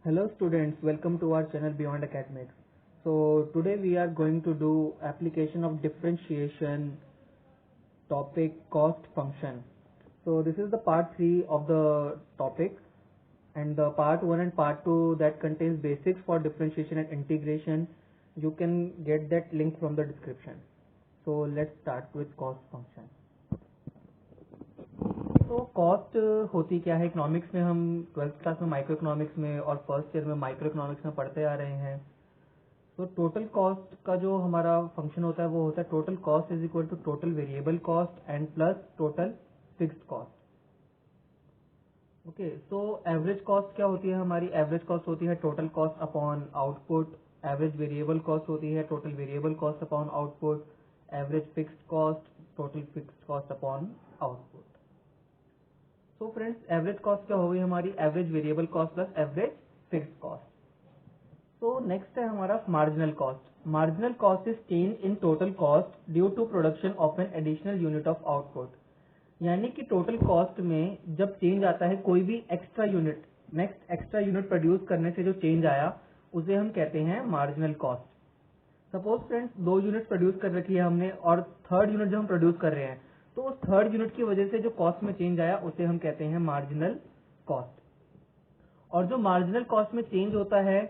Hello students, welcome to our channel Beyond Academics. So today we are going to do application of differentiation topic cost function. So this is the part 3 of the topic, and the part 1 and part 2 that contains basics for differentiation and integration. You can get that link from the description. So let's start with cost function. तो cost होती क्या है economics में, हम 12th class में micro economics में और first year में माइक्रो इकोनॉमिक्स में पढ़ते आ रहे हैं. तो टोटल कॉस्ट का जो हमारा फंक्शन होता है वो होता है total cost is equal to total variable cost and plus total fixed cost. Okay, so average cost क्या होती है हमारी? एवरेज कॉस्ट होती है total cost upon output. Average variable cost होती है total variable cost upon output. Average fixed cost total fixed cost upon output. तो friends, average cost क्या होगी हमारी? Average variable cost plus average fixed cost. तो next है हमारा marginal cost. Marginal cost is change in total cost due to production of an additional unit of output. यानी कि total cost में जब चेंज आता है, कोई भी extra unit, next extra unit produce करने से जो चेंज आया उसे हम कहते हैं marginal cost. Suppose friends, 2 unit produce कर रखी है हमने और थर्ड यूनिट जो हम प्रोड्यूस कर रहे हैं, तो उस थर्ड यूनिट की वजह से जो कॉस्ट में चेंज आया उसे हम कहते हैं मार्जिनल कॉस्ट. और जो मार्जिनल कॉस्ट में चेंज होता है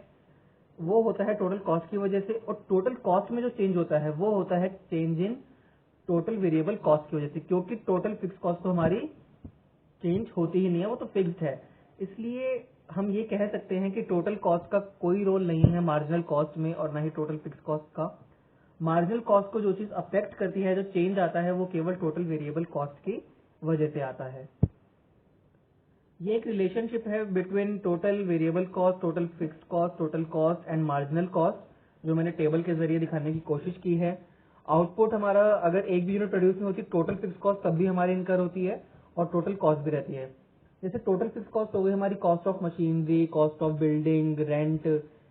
वो होता है टोटल कॉस्ट की वजह से, और टोटल कॉस्ट में जो चेंज होता है वो होता है change in total variable cost की वजह से, क्योंकि टोटल फिक्स कॉस्ट तो हमारी चेंज होती ही नहीं है, वो तो फिक्स्ड है. इसलिए हम ये कह सकते हैं कि टोटल कॉस्ट का कोई रोल नहीं है मार्जिनल कॉस्ट में और ना ही टोटल फिक्स कॉस्ट का. मार्जिनल कॉस्ट को जो चीज अफेक्ट करती है, जो चेंज आता है, वो केवल टोटल वेरिएबल कॉस्ट की वजह से आता है. ये एक रिलेशनशिप है between total variable cost, total fixed cost, total cost and marginal cost, जो मैंने टेबल के जरिए दिखाने की कोशिश की है. आउटपुट हमारा अगर एक भी यूनिट प्रोड्यूस नहीं होती, टोटल फिक्स कॉस्ट तब भी हमारी इनकर होती है और टोटल कॉस्ट भी रहती है. जैसे टोटल फिक्स कॉस्ट हो गई हमारी cost of machinery, cost of building, rent.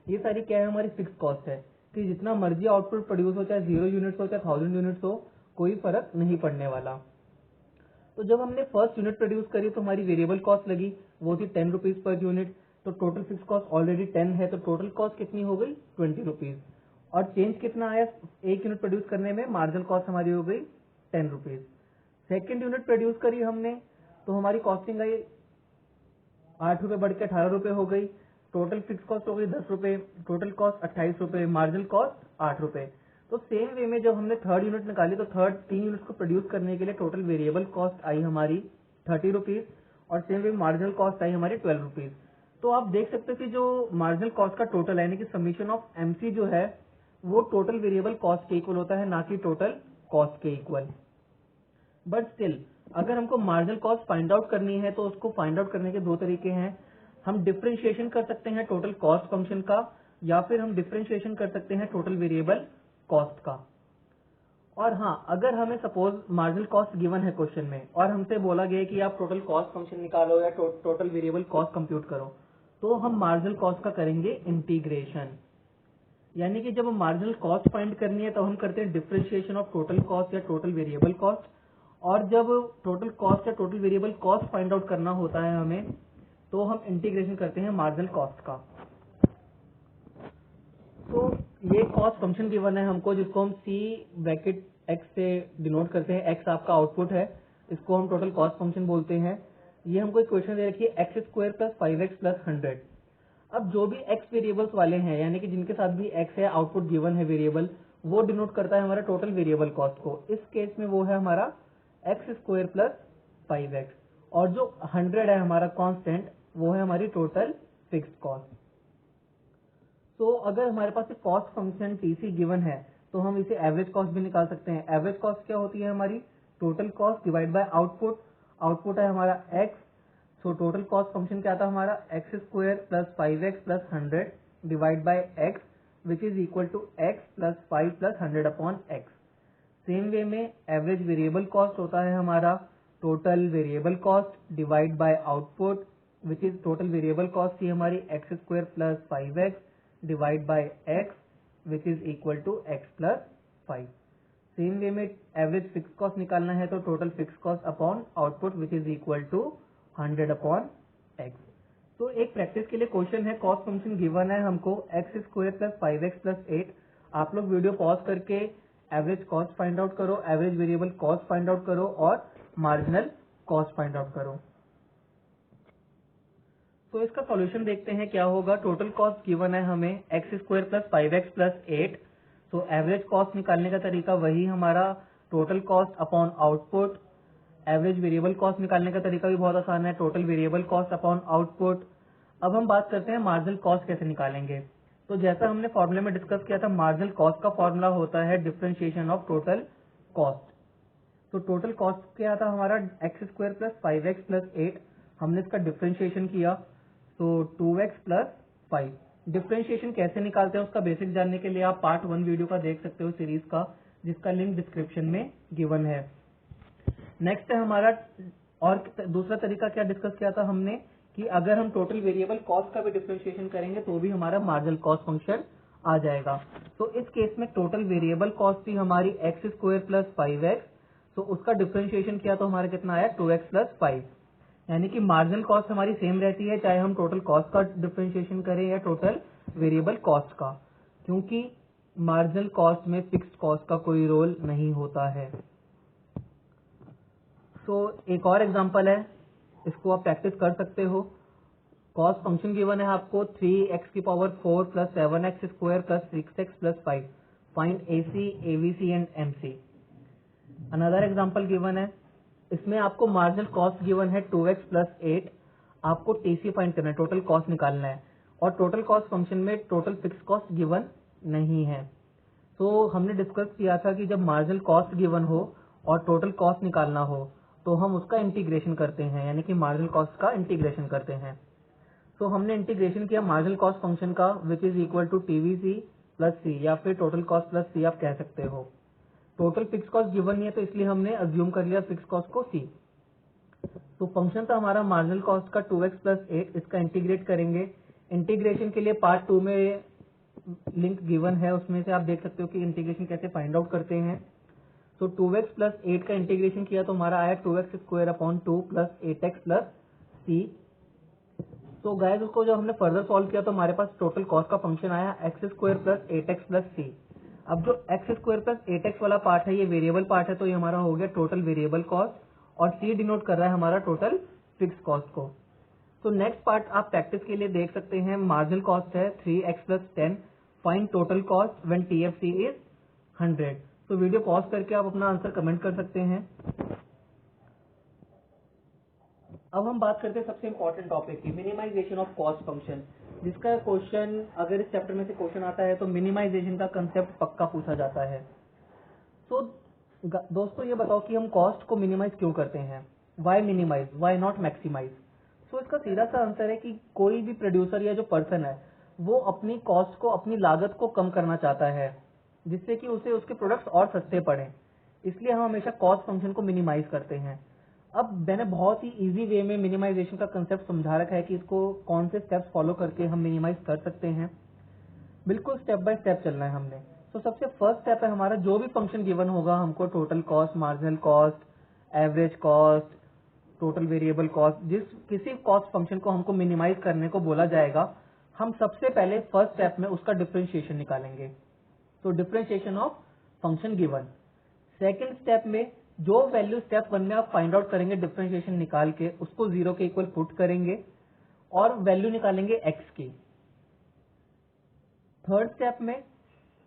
ये सारी क्या है? हमारी फिक्स कॉस्ट है कि जितना मर्जी आउटपुट प्रोड्यूस हो, चाहे 0 यूनिट्स हो चाहे 1000 यूनिट्स हो, कोई फर्क नहीं पड़ने वाला. तो जब हमने फर्स्ट यूनिट प्रोड्यूस करी तो हमारी वेरिएबल कॉस्ट लगी, वो थी 10 रुपीज पर यूनिट. तो टोटल फिक्स कॉस्ट ऑलरेडी 10 है, तो टोटल कॉस्ट कितनी हो गई? 20 रुपीज. और चेंज कितना आया एक यूनिट प्रोड्यूस करने में? मार्जिनल कॉस्ट हमारी हो गई 10 रुपीज. सेकेंड यूनिट प्रोड्यूस करी हमने तो हमारी कॉस्टिंग आई 8 रुपए बढ़ के 18 रुपए हो गई. टोटल फिक्स कॉस्ट हो गई 10 रुपए, टोटल कॉस्ट 28 रुपए, मार्जिनल कॉस्ट 8 रुपए. तो सेम वे में जब हमने थर्ड यूनिट निकाली तो थर्ड 3 यूनिट को प्रोड्यूस करने के लिए टोटल वेरिएबल कॉस्ट आई हमारी 30 रुपीज और सेम वे मार्जिनल कॉस्ट आई हमारी 12 रुपीज. तो आप देख सकते हो कि जो मार्जिनल कॉस्ट का टोटल है, यानी कि समीशन ऑफ एमसी जो है, वो टोटल वेरिएबल कॉस्ट के इक्वल होता है, ना कि टोटल कॉस्ट के इक्वल. बट स्टिल अगर हमको मार्जिनल कॉस्ट फाइंड आउट करनी है तो उसको फाइंड आउट करने के 2 तरीके हैं. हम डिफरेंशिएशन कर सकते हैं टोटल कॉस्ट फंक्शन का, या फिर हम डिफरेंशिएशन कर सकते हैं टोटल वेरिएबल कॉस्ट का. और हाँ, अगर हमें सपोज मार्जिनल कॉस्ट गिवन है क्वेश्चन में और हमसे बोला गया है कि आप टोटल कॉस्ट फंक्शन निकालो या टोटल वेरिएबल कॉस्ट कंप्यूट करो, तो हम मार्जिनल कॉस्ट का करेंगे इंटीग्रेशन. यानी कि जब हम मार्जिनल कॉस्ट फाइंड करनी है तो हम करते हैं डिफरेंशिएशन ऑफ टोटल कॉस्ट या टोटल वेरिएबल कॉस्ट. और जब टोटल कॉस्ट या total variable cost find out करना होता है हमें, तो हम इंटीग्रेशन करते हैं मार्जिनल कॉस्ट का. तो ये कॉस्ट फंक्शन गिवन है हमको, जिसको हम सी ब्रैकेट एक्स से डिनोट करते हैं. एक्स आपका आउटपुट है, इसको हम टोटल कॉस्ट फंक्शन बोलते हैं. ये हमको इक्वेशन दे रखी है x square plus 5x plus 100. अब जो भी एक्स वेरिएबल्स वाले हैं, यानी कि जिनके साथ भी एक्स है, आउटपुट गिवन है वेरिएबल, वो डिनोट करता है हमारा टोटल वेरिएबल कॉस्ट को. इस केस में वो है हमारा एक्स स्क्वायर प्लस 5x, और जो 100 है हमारा कांस्टेंट, वो है हमारी टोटल फिक्स्ड कॉस्ट. तो अगर हमारे पास एक कॉस्ट फंक्शन टीसी गिवन है तो हम इसे एवरेज कॉस्ट भी निकाल सकते हैं. एवरेज कॉस्ट क्या होती है हमारी? Total cost divide by output. Output है हमारा x, so total cost function क्या था हमारा? X square plus 5x plus 100 divide by x, which is equal to x plus 5 plus 100 upon x. Same way में एवरेज वेरिएबल कॉस्ट होता है हमारा total variable cost divide by output, which is total variable cost थी हमारी x square plus 5x divide by x, which is equal to x plus 5. Same way में average fix cost निकालना है तो total fix cost upon output, which is equal to 100 upon x. तो एक practice के लिए क्वेश्चन है, cost function given है हमको x square plus 5x plus 8। आप लोग वीडियो पॉज करके एवरेज कॉस्ट फाइंड आउट करो, average variable cost find out करो और मार्जिनल कॉस्ट फाइंड आउट करो। तो इसका सॉल्यूशन देखते हैं क्या होगा। टोटल कॉस्ट गिवन है हमें x square plus 5x plus 8। तो एवरेज कॉस्ट निकालने का तरीका वही हमारा total cost upon output. Average variable cost निकालने का तरीका भी बहुत आसान है, total variable cost upon output. अब हम बात करते हैं मार्जिनल कॉस्ट कैसे निकालेंगे। तो जैसा हमने फॉर्मूले में डिस्कस किया था, मार्जिनल कॉस्ट का फॉर्मूला होता है डिफरेंशिएशन ऑफ टोटल कॉस्ट। तो टोटल कॉस्ट क्या था हमारा, x square plus 5x plus 8। हमने इसका डिफरेंशिएशन किया तो 2x प्लस 5। डिफरेंशिएशन कैसे निकालते हैं उसका बेसिक जानने के लिए आप पार्ट 1 वीडियो का देख सकते हो सीरीज का, जिसका लिंक डिस्क्रिप्शन में गिवन है। नेक्स्ट है हमारा, और दूसरा तरीका क्या डिस्कस किया था हमने कि अगर हम टोटल वेरिएबल कॉस्ट का भी डिफरेंशिएशन करेंगे तो भी हमारा मार्जिनल कॉस्ट फंक्शन आ जाएगा। तो इस केस में टोटल वेरिएबल कॉस्ट थी हमारी एक्स स्क्वायर प्लस 5x, तो उसका डिफरेंशिएशन किया तो हमारा कितना आया 2x प्लस 5। यानी कि मार्जिनल कॉस्ट हमारी सेम रहती है चाहे हम टोटल कॉस्ट का डिफरेंशिएशन करें या टोटल वेरिएबल कॉस्ट का, क्योंकि मार्जिनल कॉस्ट में फिक्स्ड कॉस्ट का कोई रोल नहीं होता है। तो एक और एग्जांपल है, इसको आप प्रैक्टिस कर सकते हो। कॉस्ट फंक्शन गिवन है आपको 3x की power 4 plus 7x square plus 6x plus 5। Find AC, ABC and MC। Another example given है, इसमें आपको मार्जिनल कॉस्ट गिवन है 2x प्लस 8। आपको TC फाइंड करना है, टोटल कॉस्ट निकालना है, और टोटल कॉस्ट फंक्शन में टोटल फिक्स कॉस्ट गिवन नहीं है। तो हमने डिस्कस किया था कि जब मार्जिनल कॉस्ट गिवन हो और टोटल कॉस्ट निकालना हो तो हम उसका इंटीग्रेशन करते हैं, यानी कि मार्जिनल कॉस्ट का इंटीग्रेशन करते हैं। तो हमने इंटीग्रेशन किया मार्जिनल कॉस्ट फंक्शन का, which is equal to TVC plus C, या फिर टोटल कॉस्ट प्लस C आप कह सकते हो। टोटल फिक्स कॉस्ट गिवन नहीं है तो इसलिए हमने अज्यूम कर लिया फिक्स कॉस्ट को C। तो फंक्शन था हमारा मार्जिनल कॉस्ट का 2x प्लस 8। इसका इंटीग्रेट करेंगे। इंटीग्रेशन के लिए पार्ट 2 में लिंक गिवन है, उसमें से आप देख सकते हो कि इंटीग्रेशन कैसे फाइंड आउट करते हैं। तो 2x प्लस 8 का इंटीग्रेशन किया तो हमारा आया 2x square upon 2 plus 8x plus C। तो गाइस उसको जब हमने फर्दर सॉल्व किया तो हमारे पास टोटल कॉस्ट का फंक्शन आया x square plus 8x plus C। अब जो x स्क्वायर प्लस 8x वाला पार्ट है ये वेरिएबल पार्ट है, तो ये हमारा हो गया टोटल वेरिएबल कॉस्ट, और C डिनोट कर रहा है हमारा टोटल फिक्स कॉस्ट को। तो नेक्स्ट पार्ट आप प्रैक्टिस के लिए देख सकते हैं। मार्जिनल कॉस्ट है 3x plus 10। Find total cost when TFC is 100। तो वीडियो पॉज करके आप अपना आंसर कमेंट कर सकते हैं। अब हम बात करते हैं सबसे इंपॉर्टेंट टॉपिक की, मिनिमाइजेशन ऑफ कॉस्ट फंक्शन, जिसका क्वेश्चन अगर इस चैप्टर में से क्वेश्चन आता है तो मिनिमाइजेशन का कंसेप्ट पक्का पूछा जाता है। तो दोस्तों ये बताओ कि हम कॉस्ट को मिनिमाइज क्यों करते हैं, why minimise, why not maximise. तो इसका सीधा सा आंसर है कि कोई भी प्रोड्यूसर या जो पर्सन है वो अपनी कॉस्ट को, अपनी लागत को कम करना चाहता है, जिससे कि उसे उसके प्रोडक्ट्स और सस्ते पड़े। इसलिए हम हमेशा कॉस्ट फंक्शन को मिनिमाइज करते हैं। अब मैंने बहुत ही इजी वे में मिनिमाइजेशन का कंसेप्ट समझा रखा है कि इसको कौन से स्टेप्स फॉलो करके हम मिनिमाइज कर सकते हैं। बिल्कुल स्टेप बाय स्टेप चलना है हमने। तो सबसे फर्स्ट स्टेप है हमारा, जो भी फंक्शन गिवन होगा हमको, total cost, marginal cost, average cost, total variable cost, जिस किसी कॉस्ट फंक्शन को हमको मिनिमाइज करने को बोला जाएगा, हम सबसे पहले फर्स्ट स्टेप में उसका डिफरेंशिएशन निकालेंगे। तो differentiation of function given. Second step में जो वैल्यू स्टेप 1 में आप फाइंड आउट करेंगे डिफरेंशिएशन निकाल के, उसको 0 के इक्वल पुट करेंगे और वैल्यू निकालेंगे x की। थर्ड स्टेप में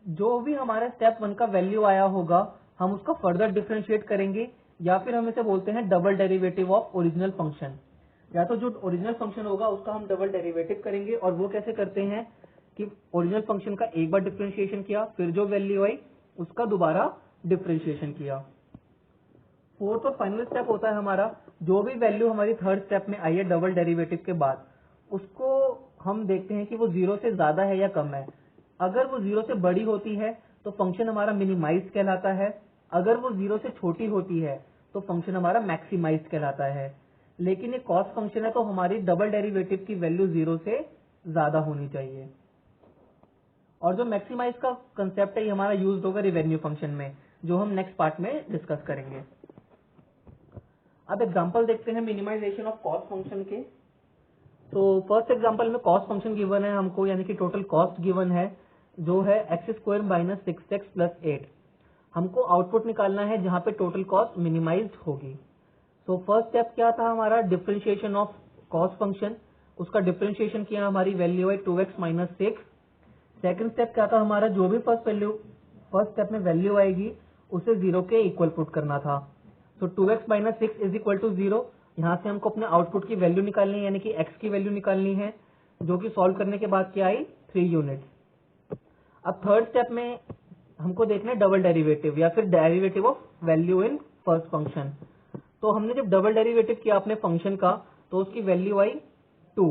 जो भी हमारा स्टेप 1 का वैल्यू आया होगा हम उसका फर्दर डिफरेंशिएट करेंगे, या फिर हम इसे बोलते हैं double derivative of original function. या तो जो ओरिजिनल फंक्शन होगा उसका हम डबल डेरिवेटिव करेंगे, और वो कैसे करते हैं कि ओरिजिनल फंक्शन का एक बार डिफरेंशिएशन किया, फिर जो वैल्यू आई उसका दोबारा डिफरेंशिएशन किया। फोर्थ और फाइनल स्टेप होता है हमारा, जो भी वैल्यू हमारी थर्ड स्टेप में आई है डबल डेरिवेटिव के बाद, उसको हम देखते हैं कि वो 0 से ज्यादा है या कम है। अगर वो 0 से बड़ी होती है तो फंक्शन हमारा मिनिमाइज कहलाता है, अगर वो 0 से छोटी होती है तो फंक्शन हमारा मैक्सिमाइज कहलाता है। लेकिन ये कॉस्ट फंक्शन है तो हमारी डबल डेरिवेटिव की वैल्यू 0 से ज्यादा होनी चाहिए। और जो मैक्सिमाइज का कंसेप्ट है ये हमारा यूज होगा रिवेन्यू फंक्शन में, जो हम नेक्स्ट पार्ट में डिस्कस करेंगे। अब एग्जांपल देखते हैं मिनिमाइजेशन ऑफ कॉस्ट फंक्शन के। तो फर्स्ट एग्जांपल में कॉस्ट फंक्शन गिवन है हमको, यानी कि टोटल कॉस्ट गिवन है जो है x² माइनस 6x प्लस 8। हमको आउटपुट निकालना है जहां पे टोटल कॉस्ट मिनिमाइज्ड होगी। तो फर्स्ट स्टेप क्या था हमारा, डिफरेंशिएशन ऑफ कॉस्ट फंक्शन, उसका डिफरेंशिएशन किया, हमारी वैल्यू है 2x माइनस 6। सेकेंड स्टेप क्या था हमारा, जो भी फर्स्ट स्टेप में वैल्यू आएगी उसे 0 के इक्वल पुट करना था। तो 2x minus 6 is equal to 0। यहाँ से हमको अपने आउटपुट की वैल्यू निकालनी है, यानी कि x की वैल्यू निकालनी है, जो कि सॉल्व करने के बाद क्या आई, 3 यूनिट। अब थर्ड स्टेप में हमको देखना है डबल डेरिवेटिव या फिर derivative of value in first function. तो हमने जब डबल डेरिवेटिव किया अपने फंक्शन का तो उसकी वैल्यू आई 2।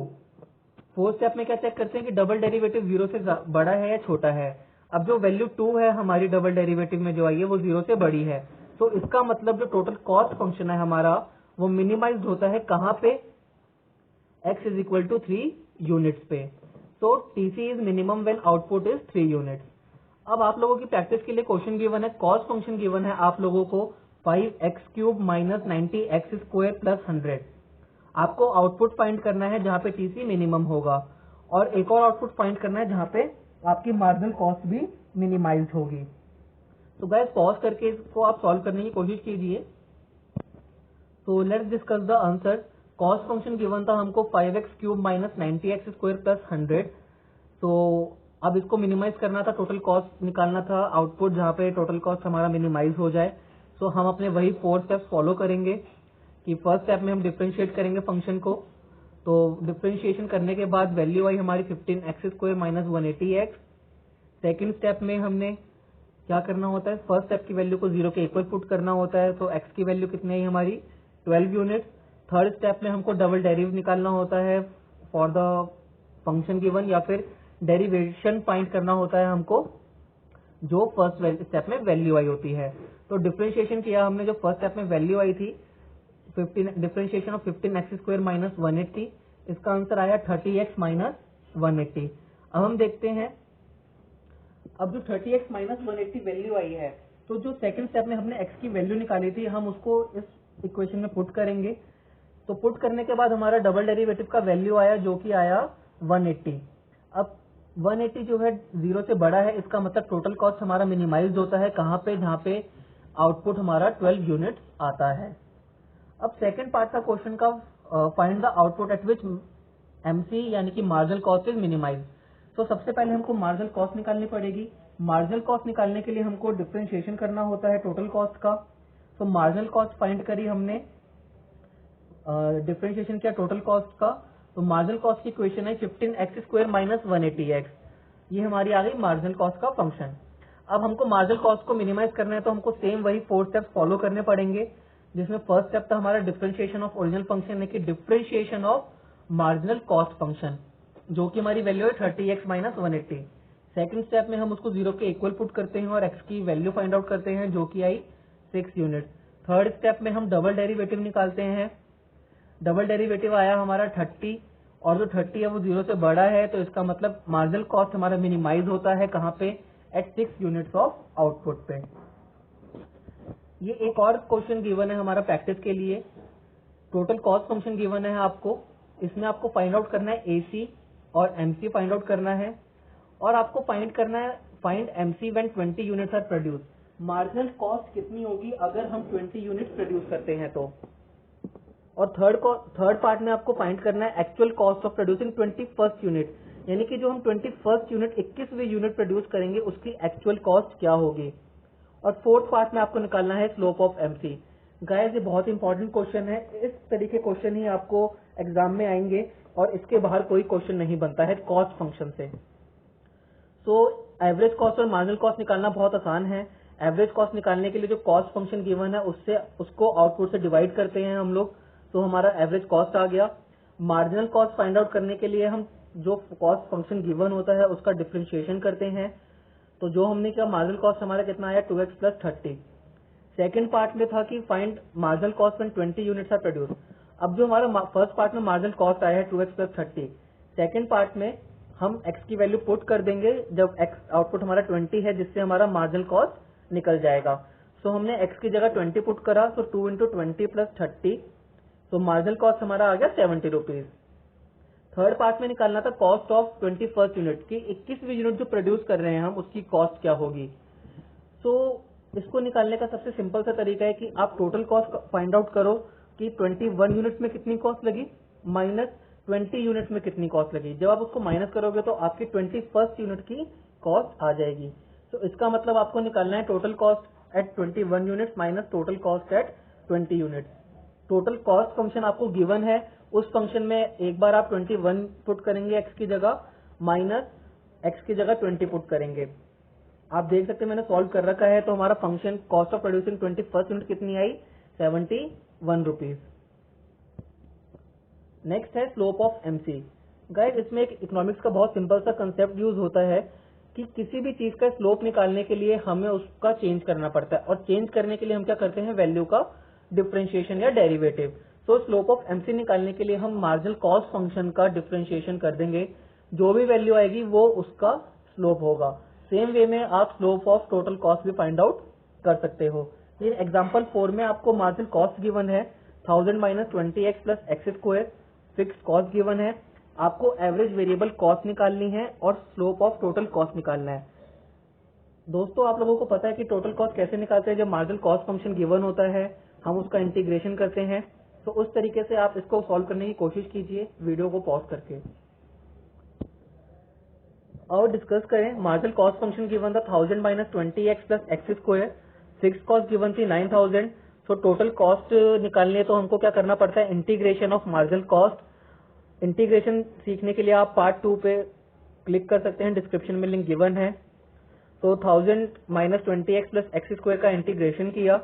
फोर्थ स्टेप में क्या चेक करते हैं कि डबल डेरिवेटिव 0 से बड़ा है या छोटा है। अब जो वैल्यू 2 है हमारी डबल डेरिवेटिव में जो आई है वो 0 से बड़ी है, तो इसका मतलब जो टोटल कॉस्ट फंक्शन है हमारा वो मिनिमाइज्ड होता है कहाँ पे, x is equal to 3 units पे। तो TC is minimum when output is 3 units. अब आप लोगों की प्रैक्टिस के लिए क्वेश्चन गिवन है, कॉस्ट फंक्शन गिवन है आप लोगों को 5x³ माइनस 90x² प्लस 100। आपको आउटपुट फाइंड करना है जहां पे टीसी मिनिमम होगा, और एक और आउटपुट फाइंड करना है जहां पे आपकी मार्जिनल कॉस्ट भी मिनिमाइज होगी। तो गाइस पॉज करके इसको आप सॉल्व करने की कोशिश कीजिए। तो let's discuss the answer. Cost function given था हमको 5x³ माइनस 90x² प्लस 100। तो अब इसको मिनिमाइज करना था, टोटल कॉस्ट निकालना था, आउटपुट जहां पे टोटल कॉस्ट हमारा मिनिमाइज हो जाए। तो हम अपने वही 4 स्टेप्स फॉलो करेंगे कि फर्स्ट स्टेप में हम डिफरेंशिएट करेंगे फंक्शन को। तो डिफरेंशिएशन करने के बाद वैल्यू आई हमारी 15x² minus 180x। Second step में हमने क्या करना होता है, फर्स्ट स्टेप की वैल्यू को 0 के इक्वल पुट करना होता है। तो x की वैल्यू कितनी आई हमारी 12 यूनिट। थर्ड स्टेप में हमको डबल डेरिव निकालना होता है फॉर द फंक्शन गिवन, या फिर डेरिवेशन फाइंड करना होता है हमको जो फर्स्ट स्टेप में वैल्यू आई होती है। तो डिफरेंशिएशन किया हमने, जो फर्स्ट स्टेप में वैल्यू आई थी डिफरेंशिएशन ऑफ 15x² माइनस 180, इसका आंसर आया 30x माइनस 180। अब हम देखते हैं, अब जो 30x माइनस 180 वैल्यू आई है, तो जो सेकंड स्टेप में हमने x की वैल्यू निकाली थी हम उसको इस इक्वेशन में पुट करेंगे। तो पुट करने के बाद हमारा डबल डेरिवेटिव का वैल्यू आया जो कि आया 180। अब 180 जो है 0 से बड़ा है, इसका मतलब टोटल कॉस्ट हमारा मिनिमाइज होता है कहाँ पे, जहाँ पे आउटपुट हमारा 12 यूनिट आता है। अब सेकंड पार्ट का क्वेश्चन का find the output at which MC यानी कि मार्जिनल कॉस्ट इज मिनिमाइज। तो सबसे पहले हमको मार्जिनल कॉस्ट निकालनी पड़ेगी। मार्जिनल कॉस्ट निकालने के लिए हमको डिफरेंशिएशन करना होता है टोटल कॉस्ट का। तो मार्जिनल कॉस्ट फाइंड करी हमने, डिफरेंशिएशन किया टोटल कॉस्ट का। तो मार्जिनल कॉस्ट की इक्वेशन है 15x² माइनस 180x। ये हमारी आ गई मार्जिनल कॉस्ट का फंक्शन। अब हमको मार्जिनल कॉस्ट को मिनिमाइज करना है तो हमको सेम वही 4 स्टेप्स फॉलो करने पड़ेंगे, जिसमें फर्स्ट स्टेप था हमारा डिफरेंशिएशन ऑफ ओरिजिनल फंक्शन यानी कि differentiation of marginal cost function, जो कि हमारी वैल्यू है 30x माइनस 180। सेकंड स्टेप में हम उसको 0 के इक्वल पुट करते हैं और x की वैल्यू फाइंड आउट करते हैं जो कि आई 6 यूनिट। थर्ड स्टेप में हम डबल डेरिवेटिव निकालते हैं। डबल डेरिवेटिव आया हमारा 30, और जो 30 है वो 0 से बड़ा है, तो इसका मतलब मार्जिनल कॉस्ट हमारा मिनिमाइज होता है कहाँ पे, एट 6 यूनिट्स ऑफ आउटपुट पे। ये एक और क्वेश्चन गिवन है हमारा प्रैक्टिस के लिए। टोटल कॉस्ट फंक्शन गिवन है आपको, इसमें आपको फाइंड आउट करना है एसी और एमसी फाइंड आउट करना है, और आपको फाइंड करना है find MC when 20 units are produce. Marginal cost कितनी होगी अगर हम 20 यूनिट्स प्रोड्यूस करते हैं तो। और थर्ड पार्ट में आपको फाइंड करना है actual cost of producing 21st unit, यानी कि जो हम 21st यूनिट 21वीं यूनिट प्रोड्यूस करेंगे उसकी एक्चुअल कॉस्ट क्या होगी। और फोर्थ पार्ट में आपको निकालना है स्लोप ऑफ एमसी। गाइस ये बहुत इंपॉर्टेंट क्वेश्चन है, इस तरीके क्वेश्चन ही आपको एग्जाम में आएंगे और इसके बाहर कोई क्वेश्चन नहीं बनता है कॉस्ट फंक्शन से। सो एवरेज कॉस्ट और मार्जिनल कॉस्ट निकालना बहुत आसान है। एवरेज कॉस्ट निकालने के लिए जो कॉस्ट फंक्शन गिवन है उसको आउटपुट से डिवाइड करते हैं हम लोग, तो हमारा एवरेज कॉस्ट आ गया। मार्जिनल कॉस्ट फाइंड आउट करने के लिए हम जो कॉस्ट फंक्शन गिवन होता है उसका डिफरेंशिएशन करते हैं। तो जो हमने किया मार्जिनल कॉस्ट हमारा कितना आया 2x प्लस 30। सेकेंड पार्ट में था कि find marginal cost when 20 units are produce. अब जो हमारा फर्स्ट पार्ट में मार्जिनल कॉस्ट आया है 2x प्लस 30, सेकेंड पार्ट में हम x की वैल्यू पुट कर देंगे जब x आउटपुट हमारा 20 है, जिससे हमारा मार्जिनल कॉस्ट निकल जाएगा। सो हमने x की जगह 20 पुट करा, तो 2 इंटू 20 प्लस 30, तो मार्जिनल कॉस्ट हमारा आ गया 70 रुपीज। थर्ड पार्ट में निकालना था कॉस्ट ऑफ 21st यूनिट की 21वीं यूनिट जो प्रोड्यूस कर रहे हैं हम उसकी कॉस्ट क्या होगी। सो इसको निकालने का सबसे सिंपल सा तरीका है कि आप टोटल कॉस्ट फाइंड आउट करो कि 21 यूनिट में कितनी कॉस्ट लगी माइनस 20 यूनिट में कितनी कॉस्ट लगी। जब आप उसको माइनस करोगे तो आपकी 21st यूनिट की कॉस्ट आ जाएगी। तो इसका मतलब आपको निकालना है total cost at 21 unit minus total cost at 20 unit. Total cost function आपको गिवन है, उस फंक्शन में एक बार आप 21 पुट करेंगे x की जगह माइनस x की जगह 20 पुट करेंगे। आप देख सकते हैं मैंने सॉल्व कर रखा है। तो हमारा function cost of producing 21st unit कितनी आई 71 रुपीज। नेक्स्ट है स्लोप ऑफ एमसी। गाइस इसमें एक इकोनॉमिक्स का बहुत सिंपल सा कंसेप्ट यूज होता है कि किसी भी चीज का स्लोप निकालने के लिए हमें उसका चेंज करना पड़ता है और चेंज करने के लिए हम क्या करते हैं वैल्यू का डिफरेंशिएशन या डेरिवेटिव। तो स्लोप ऑफ एमसी निकालने के लिए हम मार्जिनल कॉस्ट फंक्शन का डिफरेंशिएशन कर देंगे, जो भी वैल्यू आएगी वो उसका स्लोप होगा। सेम वे में आप स्लोप ऑफ टोटल कॉस्ट भी फाइंड आउट कर सकते हो। ये एग्जांपल 4 में आपको मार्जिनल कॉस्ट गिवन है 1000 minus 20x plus x square, fix cost given है, आपको एवरेज वेरिएबल कॉस्ट निकालनी है और स्लोप ऑफ टोटल कॉस्ट निकालना है। दोस्तों आप लोगों को पता है कि टोटल कॉस्ट कैसे निकालते हैं। जब मार्जिनल कॉस्ट फंक्शन गिवन होता है हम उसका इंटीग्रेशन करते हैं। तो उस तरीके से आप इसको सॉल्व करने की कोशिश कीजिए वीडियो को पॉज करके। और डिस्कस करें मार्जिनल कॉस्ट फंक्शन गिवन था 1000 minus 20x plus x square, fix cost given थी 9000। तो टोटल कॉस्ट निकालनी है तो हमको क्या करना पड़ता है integration of marginal cost. Integration सीखने के लिए आप पार्ट 2 पे क्लिक कर सकते हैं, डिस्क्रिप्शन में लिंक गिवन है। तो 1000 minus 20x plus x square का इंटीग्रेशन किया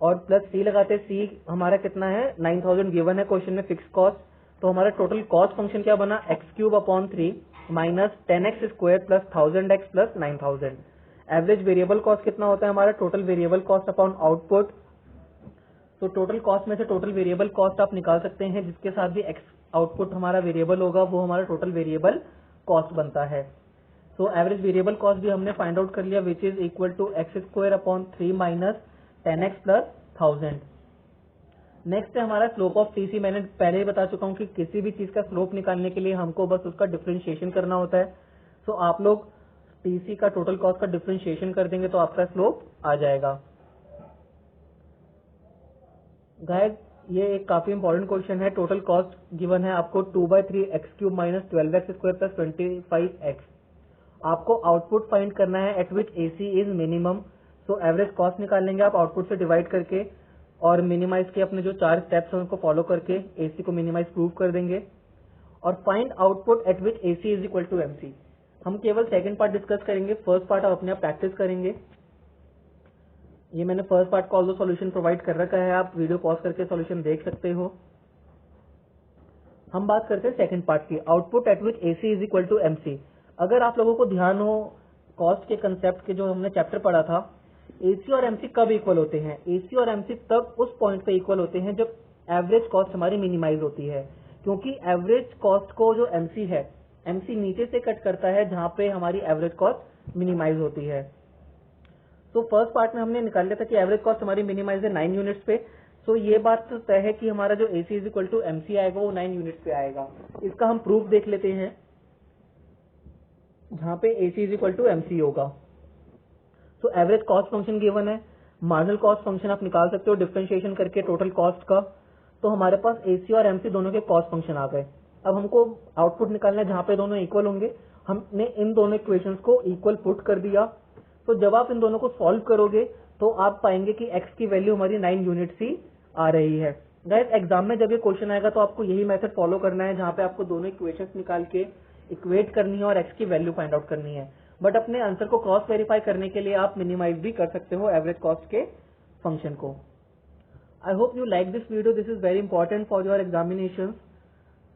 और प्लस सी लगाते, सी हमारा कितना है 9000 गिवन है क्वेश्चन में फिक्स कॉस्ट। तो हमारा टोटल कॉस्ट फंक्शन क्या बना x³ minus 10x square plus 1000x plus 9000। Average variable cost कितना होता है हमारा total variable cost upon output. तो टोटल कॉस्ट में से टोटल वेरिएबल कॉस्ट आप निकाल सकते हैं, जिसके साथ भी एक्स आउटपुट हमारा वेरिएबल होगा वो हमारा टोटल वेरिएबल कॉस्ट बनता है। तो एवरेज वेरिएबल कॉस्ट भी हमने फाइंड आउट कर लिया which is equal to x² upon 3 minus 10x plus 1000। Next है हमारा स्लोप ऑफ टीसी। मैंने पहले ही बता चुका हूं कि किसी भी चीज का स्लोप निकालने के लिए हमको बस उसका डिफरेंशिएशन करना होता है। तो आप लोग टीसी का टोटल कॉस्ट का डिफरेंशिएशन कर देंगे तो आपका स्लोप आ जाएगा। गाइस ये एक काफी इंपॉर्टेंट क्वेश्चन है। टोटल कॉस्ट गिवन है आपको 2/3x³ minus 12x square plus 25x। आपको आउटपुट फाइंड करना है eight which AC is minimum. तो एवरेज कॉस्ट निकालेंगे आप आउटपुट से डिवाइड करके और मिनिमाइज के अपने जो 4 स्टेप्स हैं उनको फॉलो करके एसी को मिनिमाइज प्रूव कर देंगे और find output at which AC is equal to MC. हम केवल सेकंड पार्ट डिस्कस करेंगे, फर्स्ट पार्ट आप अपने आप प्रैक्टिस करेंगे। ये मैंने फर्स्ट पार्ट का ऑल्सो सॉल्यूशन प्रोवाइड कर रखा है, आप वीडियो पॉज करके सॉल्यूशन देख सकते हो। हम बात करते हैं सेकंड पार्ट की, output at which AC is equal to MC. अगर आप लोगों को ध्यान हो कॉस्ट के कंसेप्ट के जो हमने चैप्टर पढ़ा था, एसी और एमसी कब इक्वल होते हैं। एसी और एमसी तब उस पॉइंट पे इक्वल होते हैं जब एवरेज कॉस्ट हमारी मिनिमाइज होती है, क्योंकि एवरेज कॉस्ट को जो एमसी है, एमसी नीचे से कट करता है जहां पे हमारी एवरेज कॉस्ट मिनिमाइज होती है। तो फर्स्ट पार्ट में हमने निकाल लिया था कि एवरेज कॉस्ट हमारी मिनिमाइज है 9 यूनिट्स पे। तो ये बात तो तय है कि हमारा जो AC is equal to MC आएगा वो 9 यूनिट्स पे आएगा। इसका हम प्रूफ देख लेते हैं जहां पे AC is equal to MC होगा। तो एवरेज कॉस्ट फंक्शन गिवन है, मार्जिनल कॉस्ट फंक्शन आप निकाल सकते हो डिफरेंशिएशन करके टोटल कॉस्ट का। तो हमारे पास एसी और एमसी दोनों के कॉस्ट फंक्शन आ गए। अब हमको आउटपुट निकालना है जहां पे दोनों इक्वल होंगे। हमने इन दोनों इक्वेशंस को इक्वल पुट कर दिया। तो जब आप इन दोनों को सॉल्व करोगे तो आप पाएंगे कि x की वैल्यू हमारी 9 यूनिट्स ही आ रही है। गाइस एग्जाम में जब ये क्वेश्चन आएगा तो आपको यही मेथड फॉलो करना है, जहां पे आपको दोनों इक्वेशंस निकाल के इक्वेट करनी है और x की वैल्यू फाइंड आउट करनी है। बट अपने आंसर को क्रॉस वेरीफाई करने के लिए आप मिनिमाइज भी कर सकते हो एवरेज कॉस्ट के फंक्शन को। I hope you like this video, this is very important for your examination.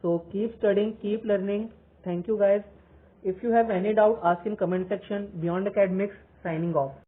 So keep studying, keep learning. Thank you guys. If you have any doubt, ask in comment section. Beyond Academics, signing off.